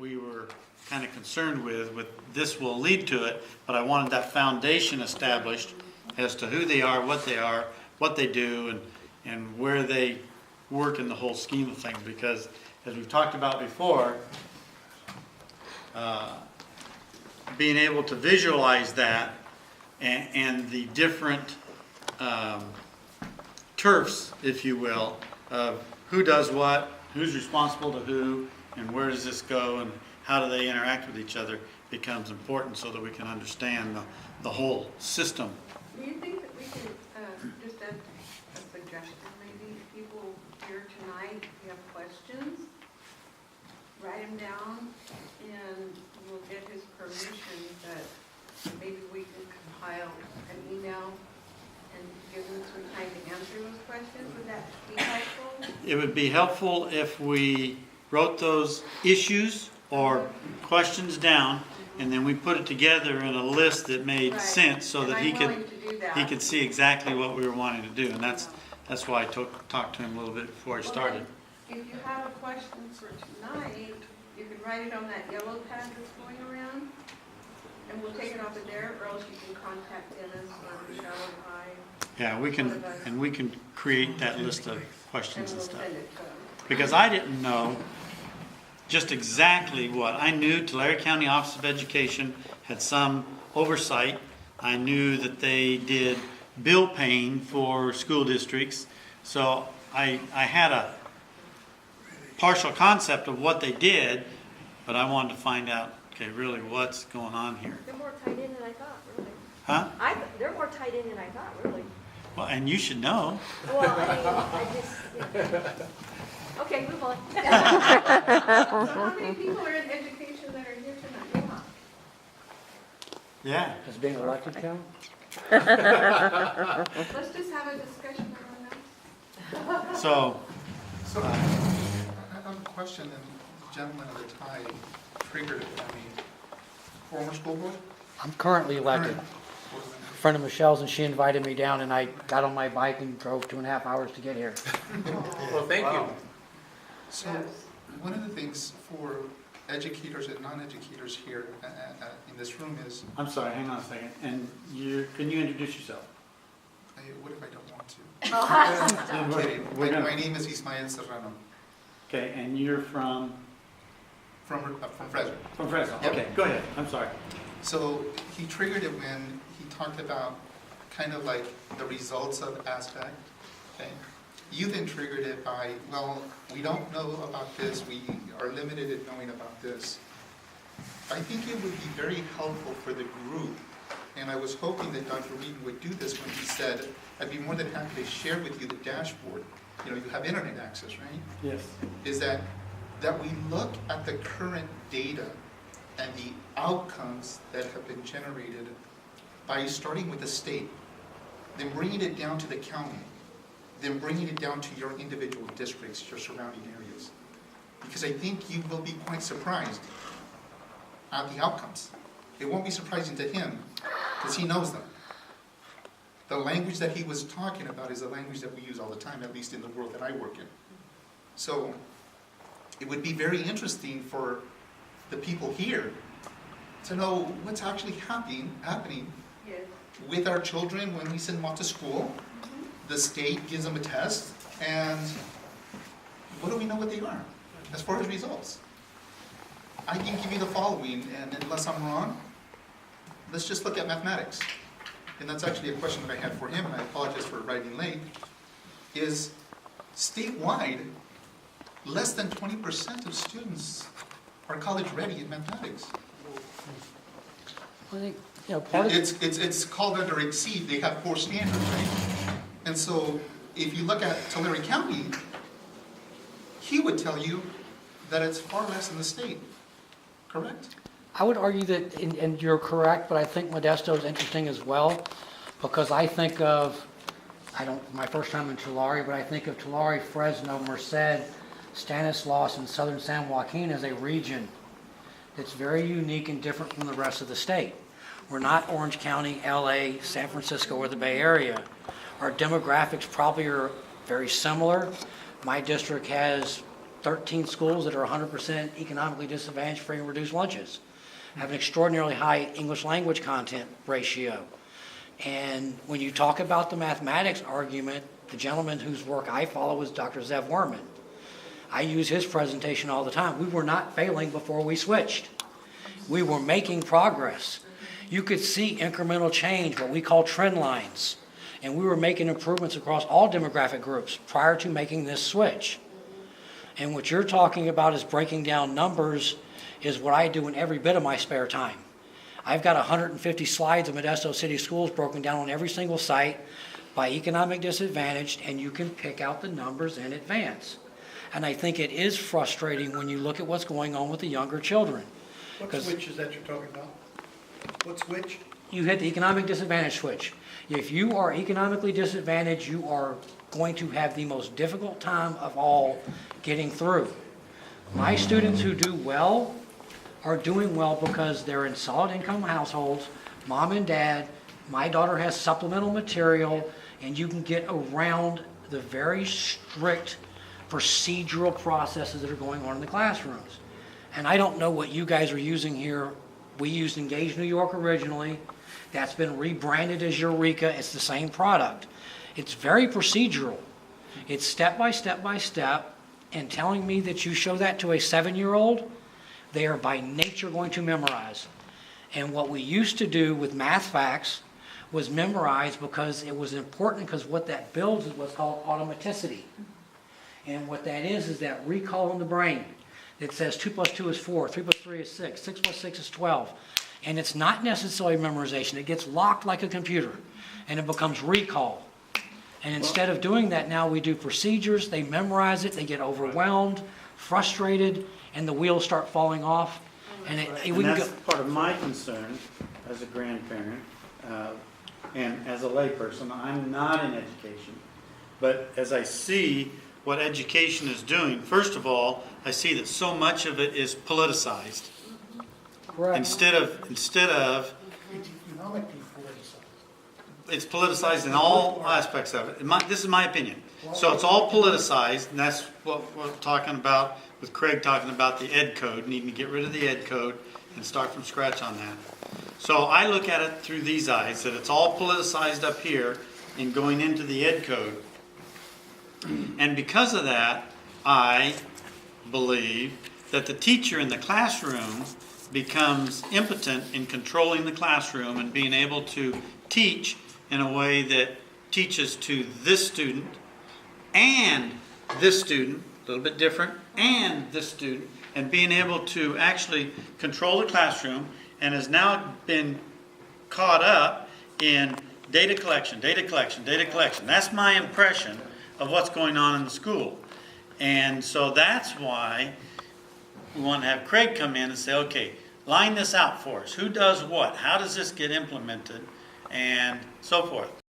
we were kind of concerned with this will lead to it, but I wanted that foundation established as to who they are, what they do, and where they work in the whole scheme of things. Because as we've talked about before, being able to visualize that and the different turfs, if you will, of who does what, who's responsible to who, and where does this go, and how do they interact with each other becomes important so that we can understand the whole system. Do you think that we can, just a suggestion, maybe if people here tonight, if you have questions, write them down, and we'll get his permission that maybe we can compile an email and give them some time to answer those questions. Would that be helpful? It would be helpful if we wrote those issues or questions down, and then we put it together in a list that made sense so that he could see exactly what we were wanting to do. And that's why I talked to him a little bit before I started. If you have a question for tonight, you can write it on that yellow pad that's going around, and we'll take it off of there, or else you can contact Dennis or Michelle or I. Yeah, we can create that list of questions and stuff. Send it to them. Because I didn't know just exactly what. I knew Tulare County Office of Education had some oversight. I knew that they did bill paying for school districts. So I had a partial concept of what they did, but I wanted to find out, okay, really what's going on here. They're more tied in than I thought, really. Huh? They're more tied in than I thought, really. Well, and you should know. Well, I just, yeah. Okay, move on. So how many people are in education that are here tonight? Yeah. Does being elected count? Let's just have a discussion on that. So, So, I have a question, and the gentleman in the tie triggered it. I mean, former school board? I'm currently elected. A friend of Michelle's, and she invited me down, and I got on my bike and drove 2.5 hours to get here. Well, thank you. So, one of the things for educators and non-educators here in this room is, I'm sorry, hang on a second. And can you introduce yourself? what if I don't want to? I'm kidding. We're gonna- My name is Ismael Serrano, Okay, and you're from? from Fresno. From Fresno. Yep. Okay, go ahead. I'm sorry. So he triggered it when he talked about kind of like the results of aspect, okay? You then triggered it by, well, we don't know about this, we are limited in knowing about this. I think it would be very helpful for the group, and I was hoping that Dr. Wheaton would do this when he said, I'd be more than happy to share with you the dashboard. You know, you have internet access, right? Yes. Is that we look at the current data and the outcomes that have been generated by starting with the state, then bringing it down to the county, then bringing it down to your individual districts, your surrounding areas. Because I think you will be quite surprised at the outcomes. It won't be surprising to him, because he knows them. The language that he was talking about is the language that we use all the time, at least in the world that I work in. So it would be very interesting for the people here to know what's actually happening Yes. with our children when we send them off to school. The state gives them a test, and what do we know what they are as far as results? I can give you the following, and unless I'm wrong, let's just look at mathematics. And that's actually a question that I had for him, and I apologize for writing late, is statewide, less than 20% of students are college ready in mathematics. I think, you know, part of It's called under exceed, they have 4 standards, right? And so, if you look at Tulare County, he would tell you that it's far less in the state, correct? I would argue that, and you're correct, but I think Modesto is interesting as well, because I think of, my first time in Tulare, but I think of Tulare, Fresno, Merced, Stanislaus, and southern San Joaquin as a region that's very unique and different from the rest of the state. We're not Orange County, LA, San Francisco, or the Bay Area. Our demographics probably are very similar. My district has 13 schools that are 100% economically disadvantaged, free and reduced lunches, have an extraordinarily high English language content ratio. And when you talk about the mathematics argument, the gentleman whose work I follow is Dr. Zev Werman. I use his presentation all the time. We were not failing before we switched. We were making progress. You could see incremental change, what we call trend lines. And we were making improvements across all demographic groups prior to making this switch. And what you're talking about is breaking down numbers is what I do in every bit of my spare time. I've got 150 slides of Modesto City Schools broken down on every single site by economic disadvantaged, and you can pick out the numbers in advance. And I think it is frustrating when you look at what's going on with the younger children. What 'Cause switch is that you're talking about? What switch? you hit the economic disadvantage switch. If you are economically disadvantaged, you are going to have the most difficult time of all getting through. My students who do well are doing well because they're in solid income households, mom and dad, my daughter has supplemental material, and you can get around the very strict procedural processes that are going on in the classrooms. And I don't know what you guys are using here. We used Engage New York originally. That's been rebranded as Eureka. It's the same product. It's very procedural. It's step by step by step, and telling me that you show that to a 7-year-old, they are by nature going to memorize. And what we used to do with math facts was memorize because it was important, because what that builds is what's called automaticity. And what that is that recall in the brain. It says 2 plus 2 is 4, 3 plus 3 is 6, 6 plus 6 is 12. And it's not necessarily memorization. It gets locked like a computer, and it becomes recall. And instead of doing that now, we do procedures. They memorize it, they get overwhelmed, frustrated, and the wheels start falling off. And And we can that's go, part of my concern as a grandparent and as a layperson. I'm not in education, but as I see what education is doing, first of all, I see that so much of it is politicized. correct. Instead of, Economic depoliticized. it's politicized in all aspects of it. This is my opinion. So it's all politicized, and that's what we're talking about with Craig talking about the ed code, needing to get rid of the ed code and start from scratch on that. So I look at it through these eyes, that it's all politicized up here and going into the ed code. And because of that, I believe that the teacher in the classroom becomes impotent in controlling the classroom and being able to teach in a way that teaches to this student and this student, a little bit different, and this student, and being able to actually control the classroom, and has now been caught up in data collection, data collection, data collection. That's my impression of what's going on in the school. And so that's why we want to have Craig come in and say, okay, line this out for us. Who does what? How does this get implemented? And so forth.